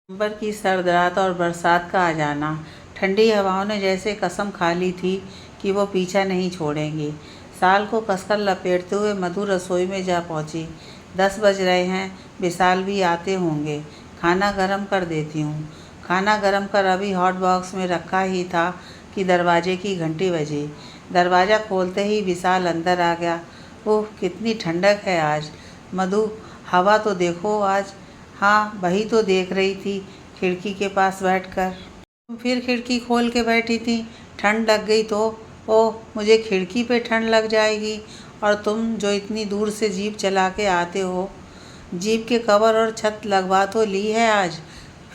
दिसंबर की सर्द रात और बरसात का आ जाना। ठंडी हवाओं ने जैसे कसम खा ली थी कि वो पीछा नहीं छोड़ेंगी। साल को कसकर लपेटते हुए मधु रसोई में जा पहुंची। 10 बज रहे हैं, विशाल भी आते होंगे। खाना गरम कर देती हूँ। खाना गरम कर अभी हॉट बॉक्स में रखा ही था कि दरवाजे की घंटी बजी। दरवाज़ा खोलते ही विशाल अंदर आ गया। ओह, कितनी ठंडक है आज। मधु, हवा तो देखो आज। हाँ, वही तो देख रही थी खिड़की के पास बैठकर। तुम फिर खिड़की खोल के बैठी थी। ठंड लग गई तो? ओह, मुझे खिड़की पे ठंड लग जाएगी। और तुम जो इतनी दूर से जीप चला के आते हो। जीप के कवर और छत लगवा तो ली है आज,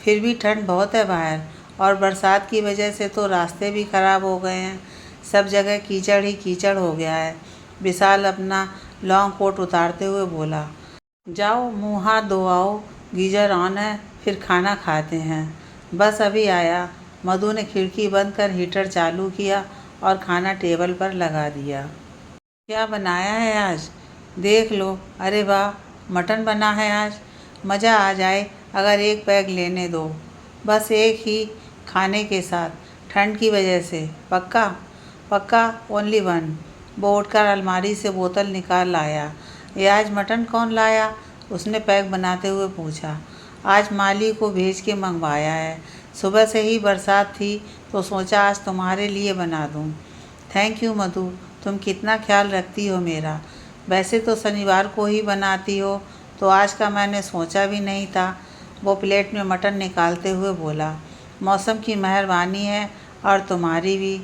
फिर भी ठंड बहुत है बाहर। और बरसात की वजह से तो रास्ते भी खराब हो गए हैं। सब जगह कीचड़ ही कीचड़ हो गया है। विशाल अपना लॉन्ग कोट उतारते हुए बोला। जाओ, मुँह हाथ धो आओ। गीजर ऑन है, फिर खाना खाते हैं। बस अभी आया। मधु ने खिड़की बंद कर हीटर चालू किया और खाना टेबल पर लगा दिया। क्या बनाया है आज? देख लो। अरे वाह, मटन बना है आज। मज़ा आ जाए अगर एक पैग लेने दो। बस एक ही खाने के साथ, ठंड की वजह से। पक्का? पक्का, ओनली वन। वो उठकर अलमारी से बोतल निकाल लाया। ये आज मटन कौन लाया? उसने पैक बनाते हुए पूछा। आज माली को भेज के मंगवाया है। सुबह से ही बरसात थी तो सोचा आज तुम्हारे लिए बना दूं। थैंक यू मधु, तुम कितना ख्याल रखती हो मेरा। वैसे तो शनिवार को ही बनाती हो, तो आज का मैंने सोचा भी नहीं था। वो प्लेट में मटन निकालते हुए बोला। मौसम की मेहरबानी है और तुम्हारी भी।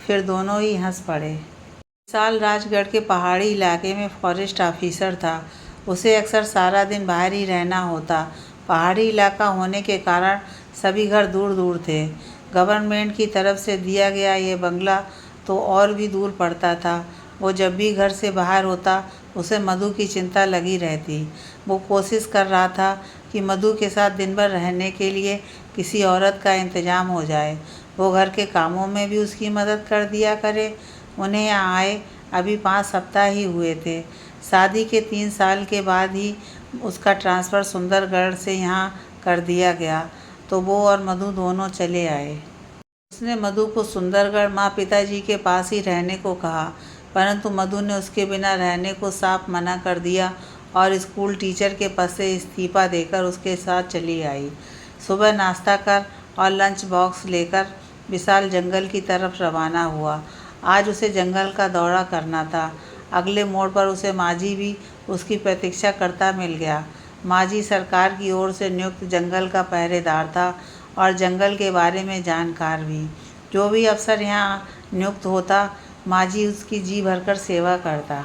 फिर दोनों ही हंस पड़े। विशाल राजगढ़ के पहाड़ी इलाके में फॉरेस्ट ऑफिसर था। उसे अक्सर सारा दिन बाहर ही रहना होता। पहाड़ी इलाका होने के कारण सभी घर दूर दूर थे। गवर्नमेंट की तरफ से दिया गया ये बंगला तो और भी दूर पड़ता था। वो जब भी घर से बाहर होता उसे मधु की चिंता लगी रहती। वो कोशिश कर रहा था कि मधु के साथ दिन भर रहने के लिए किसी औरत का इंतज़ाम हो जाए। वो घर के कामों में भी उसकी मदद कर दिया करे। उन्हें यहाँ आए अभी 5 सप्ताह ही हुए थे। शादी के 3 साल के बाद ही उसका ट्रांसफ़र सुंदरगढ़ से यहाँ कर दिया गया, तो वो और मधु दोनों चले आए। उसने मधु को सुंदरगढ़ माँ पिताजी के पास ही रहने को कहा, परंतु मधु ने उसके बिना रहने को साफ मना कर दिया और स्कूल टीचर के पद से इस्तीफ़ा देकर उसके साथ चली आई। सुबह नाश्ता कर और लंच बॉक्स लेकर विशाल जंगल की तरफ रवाना हुआ। आज उसे जंगल का दौरा करना था। अगले मोड़ पर उसे मांझी भी उसकी प्रतीक्षा करता मिल गया। मांझी सरकार की ओर से नियुक्त जंगल का पहरेदार था और जंगल के बारे में जानकार भी। जो भी अफसर यहाँ नियुक्त होता, मांझी उसकी जी भरकर सेवा करता।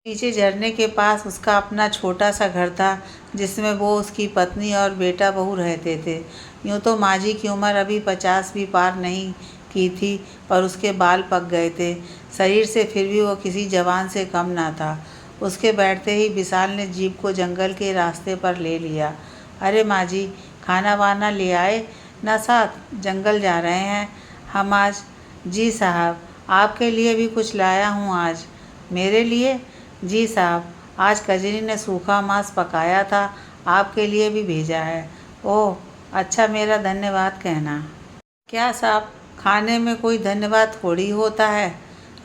पीछे झरने के पास उसका अपना छोटा सा घर था, जिसमें वो, उसकी पत्नी और बेटा बहू रहते थे। यूँ तो मांझी की उम्र अभी 50 भी पार नहीं की थी, पर उसके बाल पक गए थे। शरीर से फिर भी वो किसी जवान से कम ना था। उसके बैठते ही विशाल ने जीप को जंगल के रास्ते पर ले लिया। अरे मांझी, खाना वाना ले आए ना साथ? जंगल जा रहे हैं हम आज। जी साहब, आपके लिए भी कुछ लाया हूँ आज। मेरे लिए? जी साहब, आज कजरी ने सूखा मांस पकाया था, आपके लिए भी भेजा है। ओह अच्छा, मेरा धन्यवाद कहना। क्या साहब, खाने में कोई धन्यवाद थोड़ी होता है।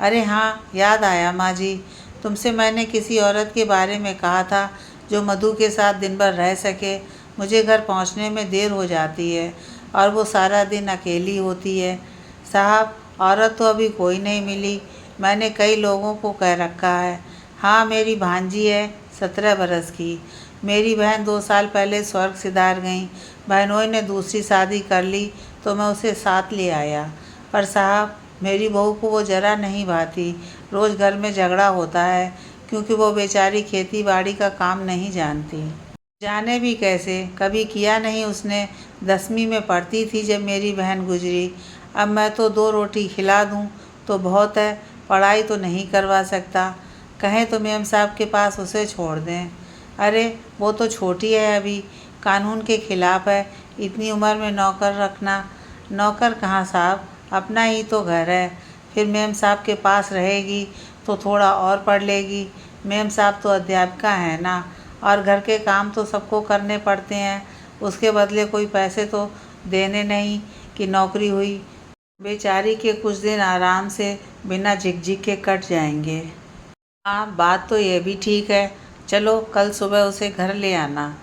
अरे हाँ, याद आया मांझी, तुमसे मैंने किसी औरत के बारे में कहा था जो मधु के साथ दिन भर रह सके। मुझे घर पहुंचने में देर हो जाती है और वो सारा दिन अकेली होती है। साहब, औरत तो अभी कोई नहीं मिली। मैंने कई लोगों को कह रखा है। हाँ, मेरी भांजी है, 17 बरस की। मेरी बहन 2 साल पहले स्वर्ग सिधार गईं। बहनोई ने दूसरी शादी कर ली तो मैं उसे साथ ले आया। पर साहब, मेरी बहू को वो ज़रा नहीं भाती। रोज़ घर में झगड़ा होता है क्योंकि वो बेचारी खेती बाड़ी का काम नहीं जानती। जाने भी कैसे, कभी किया नहीं उसने। 10वीं में पढ़ती थी जब मेरी बहन गुजरी। अब मैं तो 2 रोटी खिला दूँ तो बहुत है, पढ़ाई तो नहीं करवा सकता। कहें तो मेम साहब के पास उसे छोड़ दें। अरे वो तो छोटी है अभी, कानून के खिलाफ है इतनी उम्र में नौकर रखना। नौकर कहाँ साहब, अपना ही तो घर है। फिर मेम साहब के पास रहेगी तो थोड़ा और पढ़ लेगी। मेम साहब तो अध्यापिका है ना, और घर के काम तो सबको करने पड़ते हैं। उसके बदले कोई पैसे तो देने नहीं कि नौकरी हुई। बेचारी के कुछ दिन आराम से बिना झिकझिक के कट जाएंगे। हाँ, बात तो ये भी ठीक है। चलो कल सुबह उसे घर ले आना।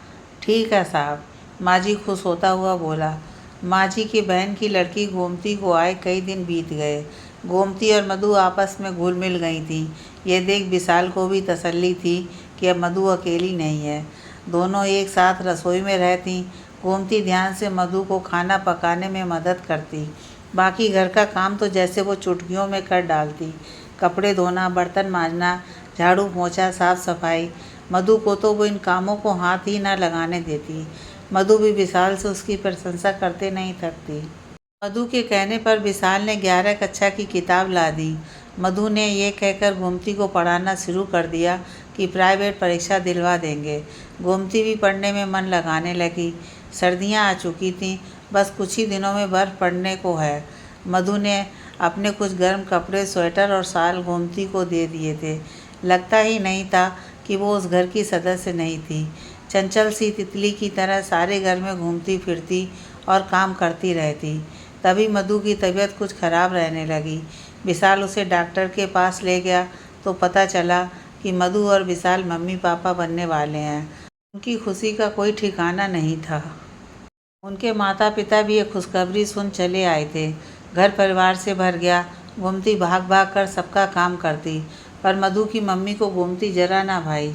ठीक है साहब, माँझी खुश होता हुआ बोला। माँझी की बहन की लड़की गोमती को आए कई दिन बीत गए। गोमती और मधु आपस में घुल मिल गई थीं। ये देख विशाल को भी तसल्ली थी कि अब मधु अकेली नहीं है। दोनों एक साथ रसोई में रहती। गोमती ध्यान से मधु को खाना पकाने में मदद करती। बाकी घर का काम तो जैसे वो चुटकियों में कर डालती। कपड़े धोना, बर्तन मांजना, झाड़ू पोंछा, साफ सफाई। मधु को तो वो इन कामों को हाथ ही ना लगाने देती। मधु भी विशाल से उसकी प्रशंसा करते नहीं थकती। मधु के कहने पर विशाल ने 11 कक्षा की किताब ला दी। मधु ने ये कहकर गोमती को पढ़ाना शुरू कर दिया कि प्राइवेट परीक्षा दिलवा देंगे। गोमती भी पढ़ने में मन लगाने लगी। सर्दियां आ चुकी थीं, बस कुछ ही दिनों में बर्फ़ पड़ने को है। मधु ने अपने कुछ गर्म कपड़े, स्वेटर और शाल गोमती को दे दिए थे। लगता ही नहीं था कि वो उस घर की सदस्य नहीं थी। चंचल सी तितली की तरह सारे घर में घूमती फिरती और काम करती रहती। तभी मधु की तबीयत कुछ खराब रहने लगी। विशाल उसे डॉक्टर के पास ले गया तो पता चला कि मधु और विशाल मम्मी पापा बनने वाले हैं। उनकी खुशी का कोई ठिकाना नहीं था। उनके माता पिता भी ये खुशखबरी सुन चले आए थे। घर परिवार से भर गया। गोमती भाग भाग कर सबका काम करती, पर मधु की मम्मी को गोमती जरा ना भाई।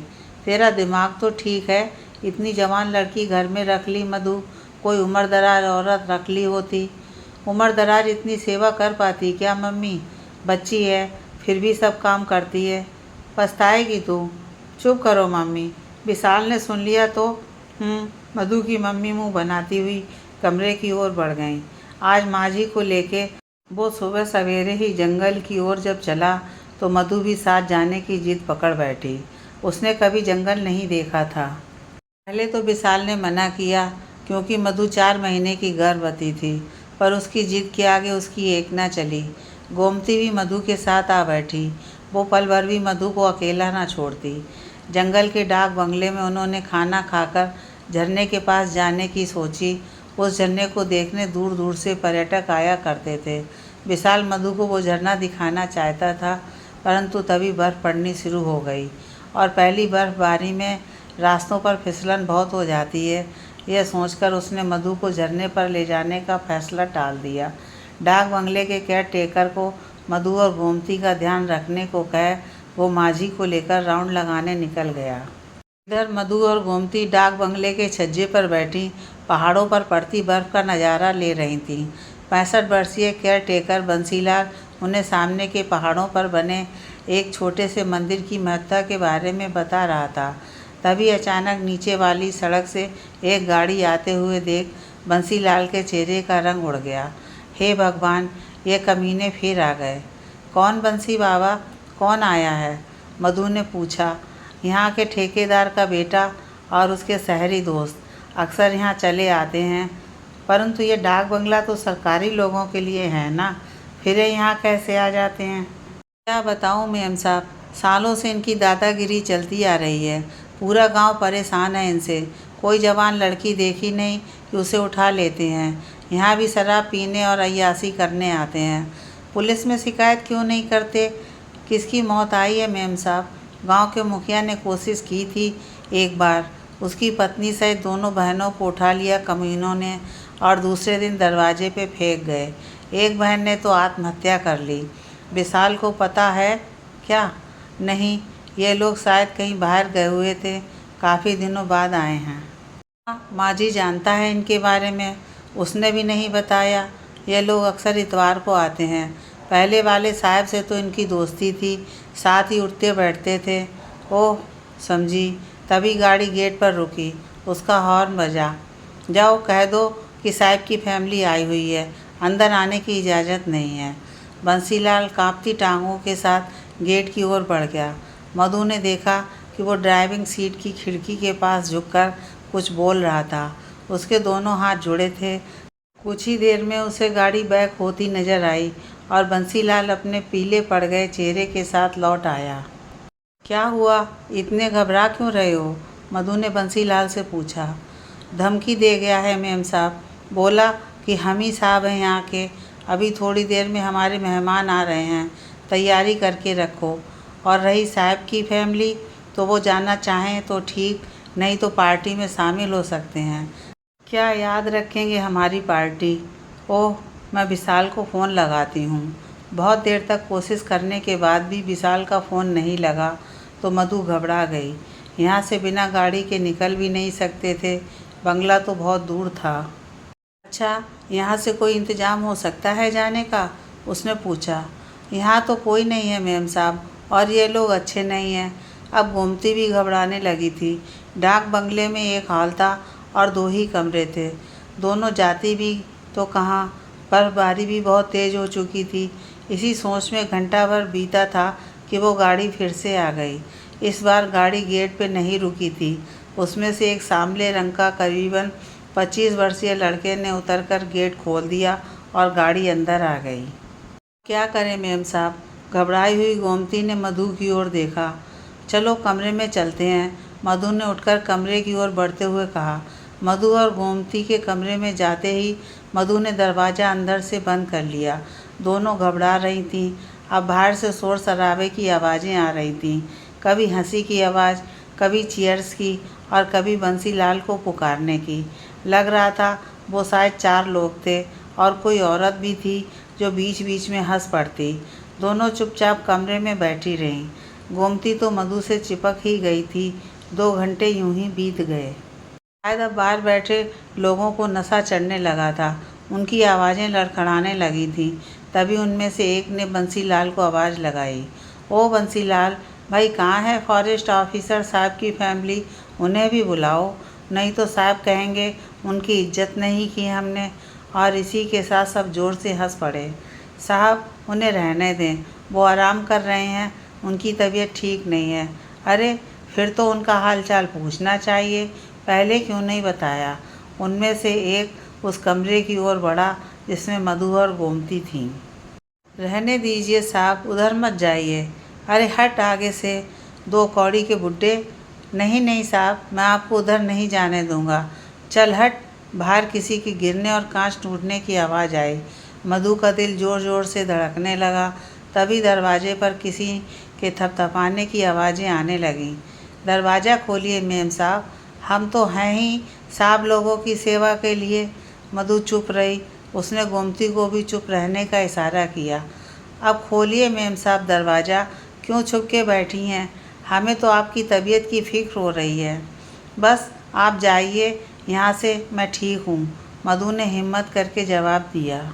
तेरा दिमाग तो ठीक है, इतनी जवान लड़की घर में रख ली मधु, कोई उम्रदराज औरत रख ली होती। उम्रदराज इतनी सेवा कर पाती क्या मम्मी? बच्ची है, फिर भी सब काम करती है। पछताएगी तू। चुप करो मम्मी। विशाल ने सुन लिया तो मधु की मम्मी मुंह बनाती हुई कमरे की ओर बढ़ गईं। आज माँझी को लेके वो सुबह सवेरे ही जंगल की ओर जब चला तो मधु भी साथ जाने की जिद पकड़ बैठी। उसने कभी जंगल नहीं देखा था। पहले तो विशाल ने मना किया क्योंकि मधु 4 महीने की गर्भवती थी, पर उसकी जिद के आगे उसकी एक ना चली। गोमती भी मधु के साथ आ बैठी। वो पल भर भी मधु को अकेला ना छोड़ती। जंगल के डाक बंगले में उन्होंने खाना खाकर झरने के पास जाने की सोची। उस झरने को देखने दूर दूर से पर्यटक आया करते थे। विशाल मधु को वो झरना दिखाना चाहता था, परंतु तभी बर्फ़ पड़नी शुरू हो गई और पहली बर्फ़बारी में रास्तों पर फिसलन बहुत हो जाती है। यह सोचकर उसने मधु को झरने पर ले जाने का फैसला टाल दिया। डाक बंगले के केयर टेकर को मधु और गोमती का ध्यान रखने को कह वो माँझी को लेकर राउंड लगाने निकल गया। इधर मधु और गोमती डाक बंगले के छज्जे पर बैठी पहाड़ों पर पड़ती बर्फ़ का नज़ारा ले रही थीं। 65 वर्षीय केयर टेकर बंसीलाल उन्हें सामने के पहाड़ों पर बने एक छोटे से मंदिर की महत्ता के बारे में बता रहा था। तभी अचानक नीचे वाली सड़क से एक गाड़ी आते हुए देख बंसीलाल के चेहरे का रंग उड़ गया। हे भगवान, ये कमीने फिर आ गए। कौन बंसी बाबा, कौन आया है? मधु ने पूछा। यहाँ के ठेकेदार का बेटा और उसके शहरी दोस्त अक्सर यहाँ चले आते हैं, परंतु ये डाक बंगला तो सरकारी लोगों के लिए है ना, फिर ये यहाँ कैसे आ जाते हैं? क्या बताऊँ मेम साहब, सालों से इनकी दादागिरी चलती आ रही है। पूरा गांव परेशान है इनसे। कोई जवान लड़की देखी नहीं कि उसे उठा लेते हैं। यहाँ भी शराब पीने और अय्याशी करने आते हैं। पुलिस में शिकायत क्यों नहीं करते? किसकी मौत आई है मेम साहब? गांव के मुखिया ने कोशिश की थी एक बार, उसकी पत्नी सहित दोनों बहनों को उठा लिया कमीनों ने और दूसरे दिन दरवाजे पे फेंक गए। एक बहन ने तो आत्महत्या कर ली। विशाल को पता है क्या? नहीं, ये लोग शायद कहीं बाहर गए हुए थे, काफ़ी दिनों बाद आए हैं। माँझी जानता है इनके बारे में, उसने भी नहीं बताया। ये लोग अक्सर इतवार को आते हैं। पहले वाले साहब से तो इनकी दोस्ती थी, साथ ही उठते बैठते थे। ओह समझी। तभी गाड़ी गेट पर रुकी, उसका हॉर्न बजा। जाओ कह दो कि साहब की फैमिली आई हुई है, अंदर आने की इजाज़त नहीं है। बंसीलाल कांपती टांगों के साथ गेट की ओर बढ़ गया। मधु ने देखा कि वो ड्राइविंग सीट की खिड़की के पास झुककर कुछ बोल रहा था। उसके दोनों हाथ जुड़े थे। कुछ ही देर में उसे गाड़ी बैक होती नजर आई और बंसीलाल अपने पीले पड़ गए चेहरे के साथ लौट आया। क्या हुआ, इतने घबरा क्यों रहे हो? मधु ने बंसीलाल से पूछा। धमकी दे गया है मेम साहब। बोला कि हम ही साहब हैं यहाँ के, अभी थोड़ी देर में हमारे मेहमान आ रहे हैं, तैयारी करके रखो। और रही साहब की फैमिली, तो वो जाना चाहें तो ठीक, नहीं तो पार्टी में शामिल हो सकते हैं। क्या याद रखेंगे हमारी पार्टी? ओह, मैं विशाल को फ़ोन लगाती हूँ। बहुत देर तक कोशिश करने के बाद भी विशाल का फ़ोन नहीं लगा तो मधु घबरा गई। यहाँ से बिना गाड़ी के निकल भी नहीं सकते थे, बंगला तो बहुत दूर था। अच्छा, यहाँ से कोई इंतज़ाम हो सकता है जाने का? उसने पूछा। यहाँ तो कोई नहीं है मेम साहब, और ये लोग अच्छे नहीं हैं। अब गोमती भी घबराने लगी थी। डाक बंगले में एक हॉल था और 2 ही कमरे थे। दोनों जाती भी तो कहाँ, बर्फबारी भी बहुत तेज़ हो चुकी थी। इसी सोच में घंटा भर बीता था कि वो गाड़ी फिर से आ गई। इस बार गाड़ी गेट पे नहीं रुकी थी। उसमें से एक सांवले रंग का करीबन 25 वर्षीय लड़के ने उतरकर गेट खोल दिया और गाड़ी अंदर आ गई। क्या करें मेम साहब? घबराई हुई गोमती ने मधु की ओर देखा। चलो कमरे में चलते हैं, मधु ने उठकर कमरे की ओर बढ़ते हुए कहा। मधु और गोमती के कमरे में जाते ही मधु ने दरवाज़ा अंदर से बंद कर लिया। दोनों घबरा रही थीं। अब बाहर से शोर शराबे की आवाज़ें आ रही थीं, कभी हंसी की आवाज़, कभी चीयर्स की और कभी बंसीलाल को पुकारने की। लग रहा था वो शायद 4 लोग थे और कोई औरत भी थी जो बीच बीच में हंस पड़ती। दोनों चुपचाप कमरे में बैठी रहीं। गोमती तो मधु से चिपक ही गई थी। 2 घंटे यूं ही बीत गए। शायद अब बाहर बैठे लोगों को नशा चढ़ने लगा था। उनकी आवाज़ें लड़खड़ाने लगी थीं। तभी उनमें से एक ने बंसीलाल को आवाज़ लगाई। ओ बंसीलाल भाई, कहाँ है फॉरेस्ट ऑफिसर साहब की फैमिली? उन्हें भी बुलाओ, नहीं तो साहब कहेंगे उनकी इज्जत नहीं की हमने। और इसी के साथ सब ज़ोर से हंस पड़े। साहब उन्हें रहने दें, वो आराम कर रहे हैं, उनकी तबीयत ठीक नहीं है। अरे फिर तो उनका हाल चाल पूछना चाहिए, पहले क्यों नहीं बताया? उनमें से एक उस कमरे की ओर बढ़ा जिसमें मधु और गोमती थीं। रहने दीजिए साहब, उधर मत जाइए। अरे हट आगे से, 2 कौड़ी के बुड्ढे। नहीं नहीं साहब, मैं आपको उधर नहीं जाने दूंगा। चल हट। बाहर किसी के गिरने और कांच टूटने की आवाज़ आई। मधु का दिल ज़ोर ज़ोर से धड़कने लगा। तभी दरवाजे पर किसी के थपथपाने की आवाज़ें आने लगीं। दरवाज़ा खोलिए मेम साहब, हम तो हैं ही साहब लोगों की सेवा के लिए। मधु चुप रही। उसने गोमती को भी चुप रहने का इशारा किया। अब खोलिए मेम साहब दरवाज़ा, क्यों छुप के बैठी हैं? हमें तो आपकी तबीयत की फ़िक्र हो रही है। बस आप जाइए यहाँ से, मैं ठीक हूँ, मधु ने हिम्मत करके जवाब दिया।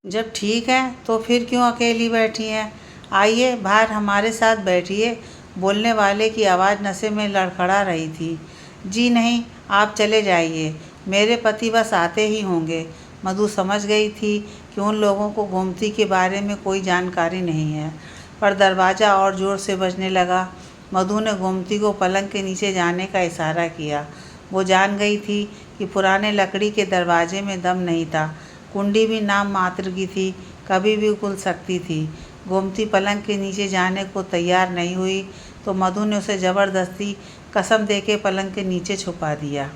जब ठीक है तो फिर क्यों अकेली बैठी हैं? आइए बाहर हमारे साथ बैठिए। बोलने वाले की आवाज़ नशे में लड़खड़ा रही थी। जी नहीं, आप चले जाइए, मेरे पति बस आते ही होंगे। मधु समझ गई थी कि उन लोगों को गोमती के बारे में कोई जानकारी नहीं है, पर दरवाज़ा और ज़ोर से बजने लगा। मधु ने गोमती को पलंग के नीचे जाने का इशारा किया। वो जान गई थी कि पुराने लकड़ी के दरवाजे में दम नहीं था। कुंडी भी नाम मात्र की थी, कभी भी खुल सकती थी। गोमती पलंग के नीचे जाने को तैयार नहीं हुई तो मधु ने उसे ज़बरदस्ती कसम देके पलंग के नीचे छुपा दिया।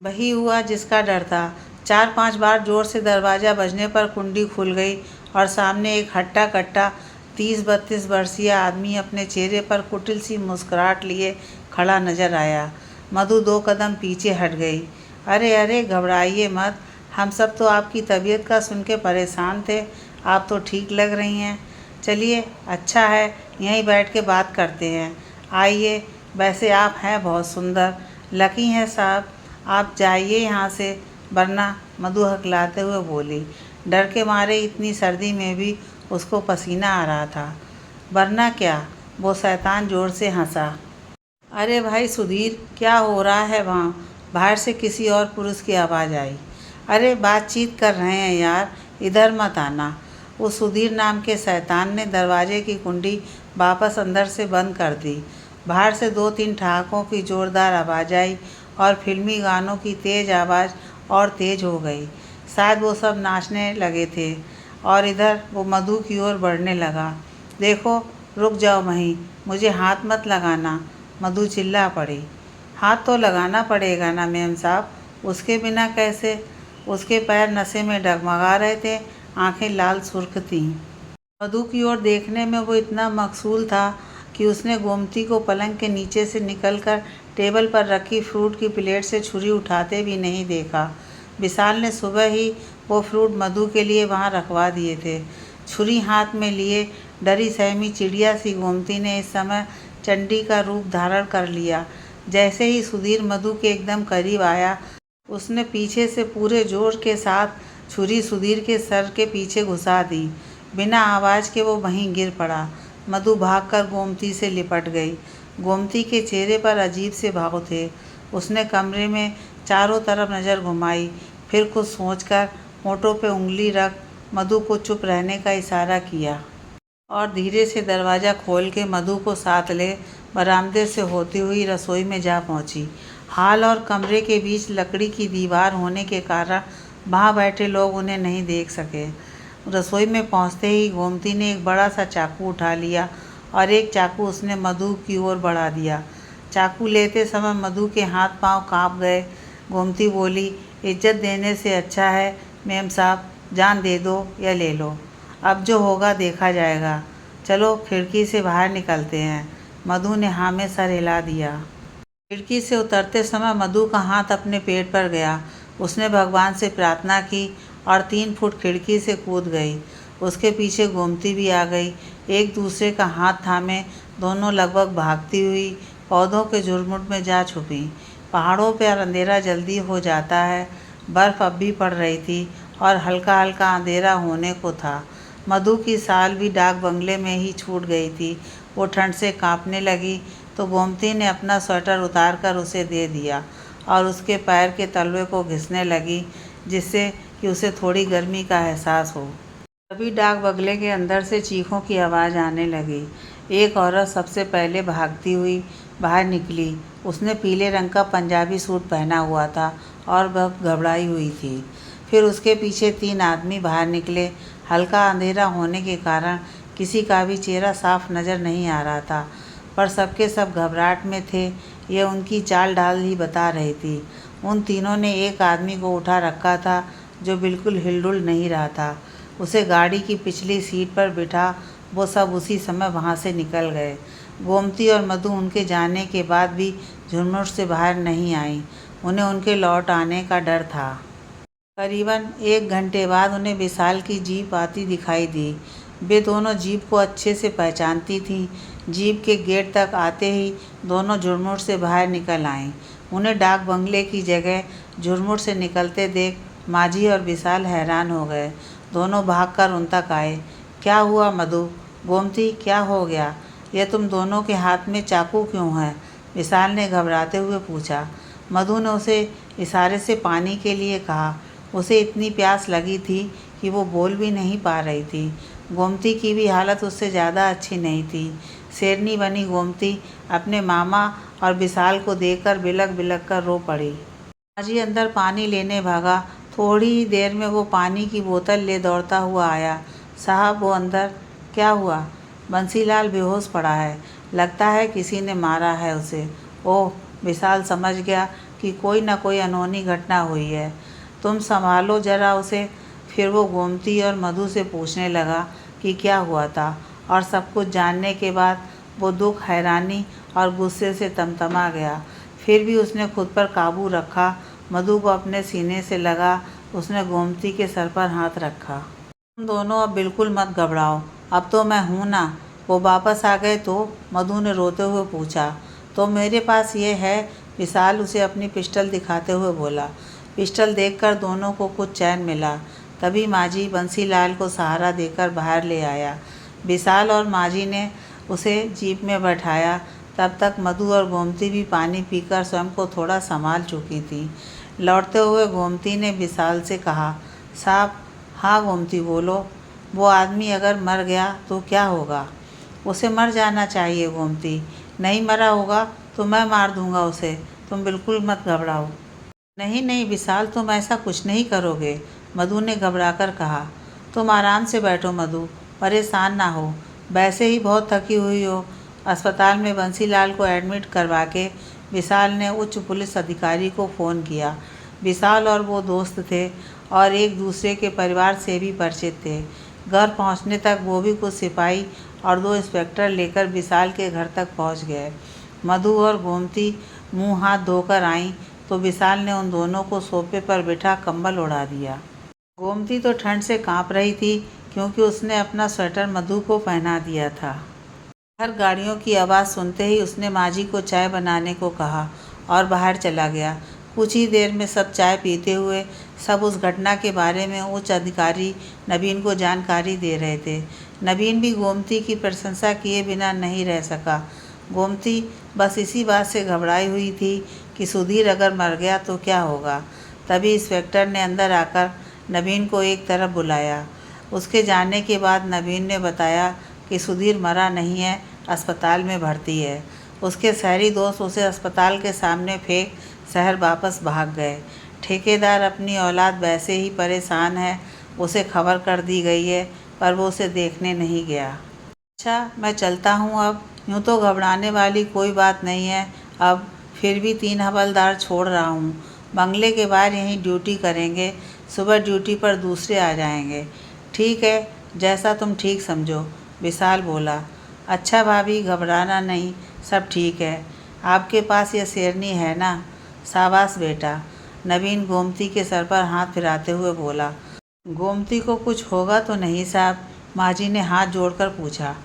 वही हुआ जिसका डर था। 4-5 बार ज़ोर से दरवाज़ा बजने पर कुंडी खुल गई और सामने एक हट्टा कट्टा 30-32 वर्षीय आदमी अपने चेहरे पर कुटिल सी मुस्कुराहट लिए खड़ा नजर आया। मधु 2 कदम पीछे हट गई। अरे अरे, घबराइए मत, हम सब तो आपकी तबीयत का सुन के परेशान थे, आप तो ठीक लग रही हैं। चलिए अच्छा है, यहीं बैठ के बात करते हैं। आइए, वैसे आप हैं बहुत सुंदर, लकी हैं साहब। आप जाइए यहाँ से, वरना, मधु हकलाते हुए बोली। डर के मारे इतनी सर्दी में भी उसको पसीना आ रहा था। वरना क्या? वो शैतान ज़ोर से हंसा। अरे भाई सुधीर, क्या हो रहा है वहाँ? बाहर से किसी और पुरुष की आवाज़ आई। अरे बातचीत कर रहे हैं यार, इधर मत आना। उस सुधीर नाम के शैतान ने दरवाजे की कुंडी वापस अंदर से बंद कर दी। बाहर से 2-3 ठहाकों की ज़ोरदार आवाज़ आई और फिल्मी गानों की तेज़ आवाज़ और तेज़ हो गई। शायद वो सब नाचने लगे थे। और इधर वो मधु की ओर बढ़ने लगा। देखो, रुक जाओ वहीं, मुझे हाथ मत लगाना, मधु चिल्ला पड़ी। हाथ तो लगाना पड़ेगा ना मेम साहब, उसके बिना कैसे? उसके पैर नशे में डगमगा रहे थे, आंखें लाल सुर्ख थीं। मधु की ओर देखने में वो इतना मकसूल था कि उसने गोमती को पलंग के नीचे से निकलकर टेबल पर रखी फ्रूट की प्लेट से छुरी उठाते भी नहीं देखा। विशाल ने सुबह ही वो फ्रूट मधु के लिए वहाँ रखवा दिए थे। छुरी हाथ में लिए डरी सहमी चिड़िया सी गोमती ने इस समय चंडी का रूप धारण कर लिया। जैसे ही सुधीर मधु के एकदम करीब आया, उसने पीछे से पूरे जोर के साथ छुरी सुधीर के सर के पीछे घुसा दी। बिना आवाज़ के वो वहीं गिर पड़ा। मधु भागकर गोमती से लिपट गई। गोमती के चेहरे पर अजीब से भाव थे। उसने कमरे में चारों तरफ नज़र घुमाई, फिर कुछ सोचकर होठों पे उंगली रख मधु को चुप रहने का इशारा किया और धीरे से दरवाज़ा खोल के मधु को साथ ले बरामदे से होती हुई रसोई में जा पहुंची। हॉल और कमरे के बीच लकड़ी की दीवार होने के कारण वहाँ बैठे लोग उन्हें नहीं देख सके। रसोई में पहुंचते ही गोमती ने एक बड़ा सा चाकू उठा लिया और एक चाकू उसने मधु की ओर बढ़ा दिया। चाकू लेते समय मधु के हाथ पांव कांप गए। गोमती बोली, इज्जत देने से अच्छा है मेम साहब, जान दे दो या ले लो, अब जो होगा देखा जाएगा। चलो खिड़की से बाहर निकलते हैं। मधु ने हाँ में सर हिला दिया। खिड़की से उतरते समय मधु का हाथ अपने पेट पर गया। उसने भगवान से प्रार्थना की और 3 फुट खिड़की से कूद गई। उसके पीछे गोमती भी आ गई। एक दूसरे का हाथ थामे दोनों लगभग भागती हुई पौधों के झुरमुट में जा छुपी। पहाड़ों पर अंधेरा जल्दी हो जाता है। बर्फ़ अब भी पड़ रही थी और हल्का हल्का अंधेरा होने को था। मधु की साल भी डाक बंगले में ही छूट गई थी। वो ठंड से कांपने लगी तो गोमती ने अपना स्वेटर उतारकर उसे दे दिया और उसके पैर के तलवे को घिसने लगी, जिससे कि उसे थोड़ी गर्मी का एहसास हो। तभी डाक बंगले के अंदर से चीखों की आवाज़ आने लगी। एक औरत सबसे पहले भागती हुई बाहर निकली। उसने पीले रंग का पंजाबी सूट पहना हुआ था और वह घबराई हुई थी। फिर उसके पीछे 3 आदमी बाहर निकले। हल्का अंधेरा होने के कारण किसी का भी चेहरा साफ नज़र नहीं आ रहा था, पर सबके सब घबराहट में थे। ये उनकी चाल ढाल ही बता रही थी। उन तीनों ने एक आदमी को उठा रखा था जो बिल्कुल हिलडुल नहीं रहा था। उसे गाड़ी की पिछली सीट पर बिठा वो सब उसी समय वहाँ से निकल गए। गोमती और मधु उनके जाने के बाद भी झुरमुट से बाहर नहीं आई। उन्हें उनके लौट आने का डर था। करीबन 1 घंटे बाद उन्हें विशाल की जीप आती दिखाई दी। वे दोनों जीप को अच्छे से पहचानती थीं। जीप के गेट तक आते ही दोनों झुरमुट से बाहर निकल आईं। उन्हें डाक बंगले की जगह झुरमुट से निकलते देख माझी और विशाल हैरान हो गए। दोनों भागकर उन तक आए। क्या हुआ मधु? गोमती, क्या हो गया? यह तुम दोनों के हाथ में चाकू क्यों है? विशाल ने घबराते हुए पूछा। मधु ने उसे इशारे से पानी के लिए कहा। उसे इतनी प्यास लगी थी कि वो बोल भी नहीं पा रही थी। गोमती की भी हालत उससे ज़्यादा अच्छी नहीं थी। शेरनी बनी गोमती अपने मामा और विशाल को देखकर बिलक बिलक कर रो पड़ी। माझी अंदर पानी लेने भागा। थोड़ी ही देर में वो पानी की बोतल ले दौड़ता हुआ आया। साहब, वो अंदर। क्या हुआ? बंसीलाल बेहोश पड़ा है, लगता है किसी ने मारा है उसे। ओह, विशाल समझ गया कि कोई न कोई अनहोनी घटना हुई है। तुम संभालो जरा उसे। फिर वो गोमती और मधु से पूछने लगा कि क्या हुआ था, और सब कुछ जानने के बाद वो दुख, हैरानी और गुस्से से तमतमा गया। फिर भी उसने खुद पर काबू रखा। मधु को अपने सीने से लगा। उसने गोमती के सर पर हाथ रखा। तुम दोनों अब बिल्कुल मत घबराओ, अब तो मैं हूँ ना। वो वापस आ गए तो? मधु ने रोते हुए पूछा। तो मेरे पास ये है, विशाल उसे अपनी पिस्टल दिखाते हुए बोला। पिस्टल देखकर दोनों को कुछ चैन मिला। तभी माझी बंसीलाल को सहारा देकर बाहर ले आया। विशाल और माझी ने उसे जीप में बैठाया। तब तक मधु और गोमती भी पानी पीकर स्वयं को थोड़ा संभाल चुकी थी। लौटते हुए गोमती ने विशाल से कहा, साहब। हाँ गोमती, बोलो। वो आदमी अगर मर गया तो क्या होगा? उसे मर जाना चाहिए गोमती। नहीं मरा होगा तो मैं मार दूंगा उसे। तुम बिल्कुल मत घबराओ। नहीं नहीं विशाल, तुम ऐसा कुछ नहीं करोगे, मधु ने घबराकर कहा। तुम आराम से बैठो मधु, परेशान ना हो। वैसे ही बहुत थकी हुई हो। अस्पताल में बंसीलाल को एडमिट करवा के विशाल ने उच्च पुलिस अधिकारी को फ़ोन किया। विशाल और वो दोस्त थे और एक दूसरे के परिवार से भी परिचित थे। घर पहुंचने तक वो भी कुछ सिपाही और 2 इंस्पेक्टर लेकर विशाल के घर तक पहुंच गए। मधु और गोमती मुंह हाथ धोकर आईं तो विशाल ने उन दोनों को सोफे पर बिठा कंबल ओढ़ा दिया। गोमती तो ठंड से कांप रही थी क्योंकि उसने अपना स्वेटर मधु को पहना दिया था। हर गाड़ियों की आवाज़ सुनते ही उसने माजी को चाय बनाने को कहा और बाहर चला गया। कुछ ही देर में सब चाय पीते हुए सब उस घटना के बारे में उच्च अधिकारी नवीन को जानकारी दे रहे थे। नवीन भी गोमती की प्रशंसा किए बिना नहीं रह सका। गोमती बस इसी बात से घबराई हुई थी कि सुधीर अगर मर गया तो क्या होगा। तभी इंस्पेक्टर ने अंदर आकर नवीन को एक तरफ बुलाया। उसके जाने के बाद नवीन ने बताया कि सुधीर मरा नहीं है, अस्पताल में भर्ती है। उसके शहरी दोस्त उसे अस्पताल के सामने फेंक शहर वापस भाग गए। ठेकेदार अपनी औलाद वैसे ही परेशान है, उसे खबर कर दी गई है पर वो उसे देखने नहीं गया। अच्छा, मैं चलता हूँ अब। यूँ तो घबराने वाली कोई बात नहीं है अब, फिर भी 3 हवलदार छोड़ रहा हूँ। बंगले के बाहर यहीं ड्यूटी करेंगे, सुबह ड्यूटी पर दूसरे आ जाएंगे। ठीक है, जैसा तुम ठीक समझो, विशाल बोला। अच्छा भाभी, घबराना नहीं, सब ठीक है। आपके पास यह शेरनी है ना? शाबाश बेटा, नवीन गोमती के सर पर हाथ फिराते हुए बोला। गोमती को कुछ होगा तो नहीं साहब? माजी ने हाथ जोड़कर पूछा।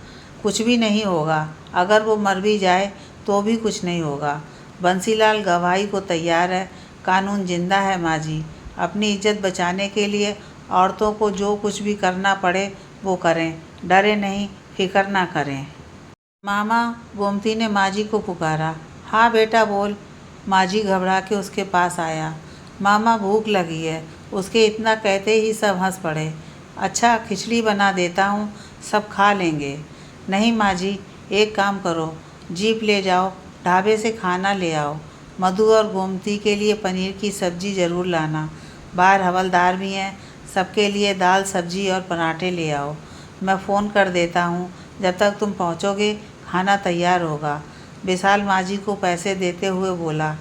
कुछ भी नहीं होगा, अगर वो मर भी जाए तो भी कुछ नहीं होगा। बंसीलाल गवाही को तैयार है, कानून जिंदा है माजी। अपनी इज्जत बचाने के लिए औरतों को जो कुछ भी करना पड़े वो करें, डरे नहीं, फिक्र ना करें। मामा, गोमती ने माजी को पुकारा। हाँ बेटा बोल। माजी घबरा के उसके पास आया। मामा भूख लगी है। उसके इतना कहते ही सब हंस पड़े। अच्छा, खिचड़ी बना देता हूँ, सब खा लेंगे। नहीं माजी, एक काम करो, जीप ले जाओ, ढाबे से खाना ले आओ। मधु और गोमती के लिए पनीर की सब्जी ज़रूर लाना। बाहर हवलदार भी हैं, सबके लिए दाल सब्जी और पराठे ले आओ। मैं फ़ोन कर देता हूँ, जब तक तुम पहुँचोगे खाना तैयार होगा। विशाल माजी को पैसे देते हुए बोला।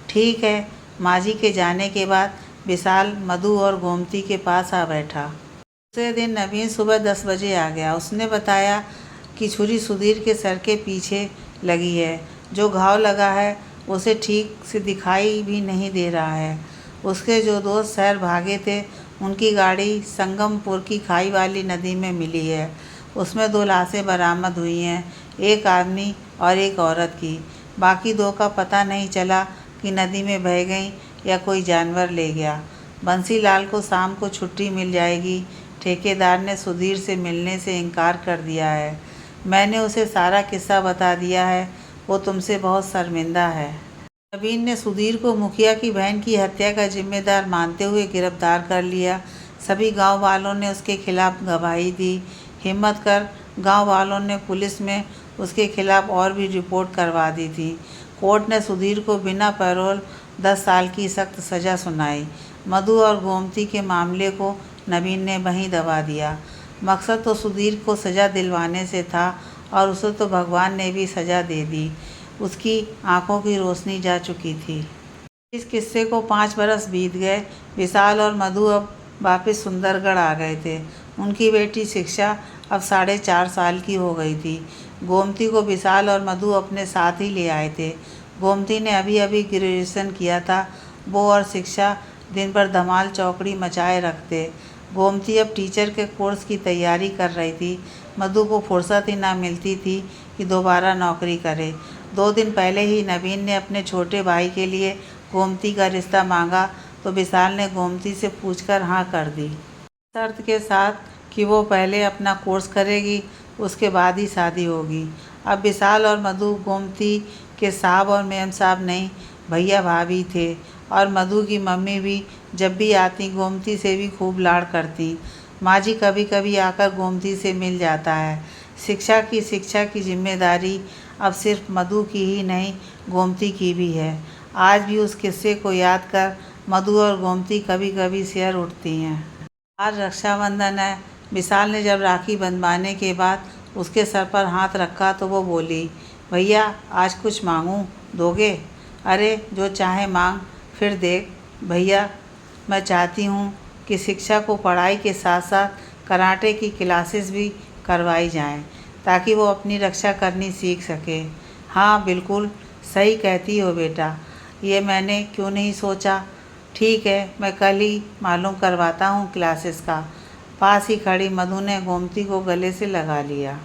ठीक है। माजी के जाने के बाद विशाल मधु और गोमती के पास आ बैठा। दूसरे दिन नवीन सुबह 10 बजे आ गया। उसने बताया कि छुरी सुधीर के सर के पीछे लगी है। जो घाव लगा है उसे ठीक से दिखाई भी नहीं दे रहा है। उसके जो दोस्त शहर भागे थे उनकी गाड़ी संगमपुर की खाई वाली नदी में मिली है। उसमें 2 लाशें बरामद हुई हैं, एक आदमी और एक औरत की। बाकी 2 का पता नहीं चला कि नदी में बह गई या कोई जानवर ले गया। बंसीलाल को शाम को छुट्टी मिल जाएगी। ठेकेदार ने सुधीर से मिलने से इनकार कर दिया है। मैंने उसे सारा किस्सा बता दिया है, वो तुमसे बहुत शर्मिंदा है। नवीन ने सुधीर को मुखिया की बहन की हत्या का जिम्मेदार मानते हुए गिरफ्तार कर लिया। सभी गांव वालों ने उसके खिलाफ गवाही दी। हिम्मत कर गांव वालों ने पुलिस में उसके खिलाफ और भी रिपोर्ट करवा दी थी। कोर्ट ने सुधीर को बिना पैरोल 10 साल की सख्त सज़ा सुनाई। मधु और गोमती के मामले को नवीन ने वहीं दबा दिया। मकसद तो सुधीर को सज़ा दिलवाने से था और उसे तो भगवान ने भी सज़ा दे दी। उसकी आंखों की रोशनी जा चुकी थी। इस किस्से को 5 बरस बीत गए। विशाल और मधु अब वापस सुंदरगढ़ आ गए थे। उनकी बेटी शिक्षा अब 4.5 साल की हो गई थी। गोमती को विशाल और मधु अपने साथ ही ले आए थे। गोमती ने अभी अभी ग्रेजुएशन किया था। वो और शिक्षा दिन भर धमाल चौकड़ी मचाए रखते। गोमती अब टीचर के कोर्स की तैयारी कर रही थी। मधु को फुर्सत ही ना मिलती थी कि दोबारा नौकरी करे। 2 दिन पहले ही नवीन ने अपने छोटे भाई के लिए गोमती का रिश्ता मांगा तो विशाल ने गोमती से पूछकर हाँ कर दी, शर्त के साथ कि वो पहले अपना कोर्स करेगी, उसके बाद ही शादी होगी। अब विशाल और मधु गोमती के साहब और मेम साहब नहीं, भैया भाभी थे। और मधु की मम्मी भी जब भी आती गोमती से भी खूब लाड़ करती। माजी कभी कभी आकर गोमती से मिल जाता है। शिक्षा की जिम्मेदारी अब सिर्फ मधु की ही नहीं, गोमती की भी है। आज भी उस किस्से को याद कर मधु और गोमती कभी कभी सिहर उठती हैं। आज रक्षाबंधन है। विशाल ने जब राखी बंधवाने के बाद उसके सर पर हाथ रखा तो वो बोली, भैया आज कुछ मांगूं, दोगे? अरे जो चाहे मांग, फिर देख। भैया, मैं चाहती हूँ कि शिक्षा को पढ़ाई के साथ साथ कराटे की क्लासेस भी करवाई जाएं, ताकि वो अपनी रक्षा करनी सीख सके। हाँ, बिल्कुल सही कहती हो बेटा, ये मैंने क्यों नहीं सोचा। ठीक है, मैं कल ही मालूम करवाता हूँ क्लासेस का। पास ही खड़ी मधु ने गोमती को गले से लगा लिया।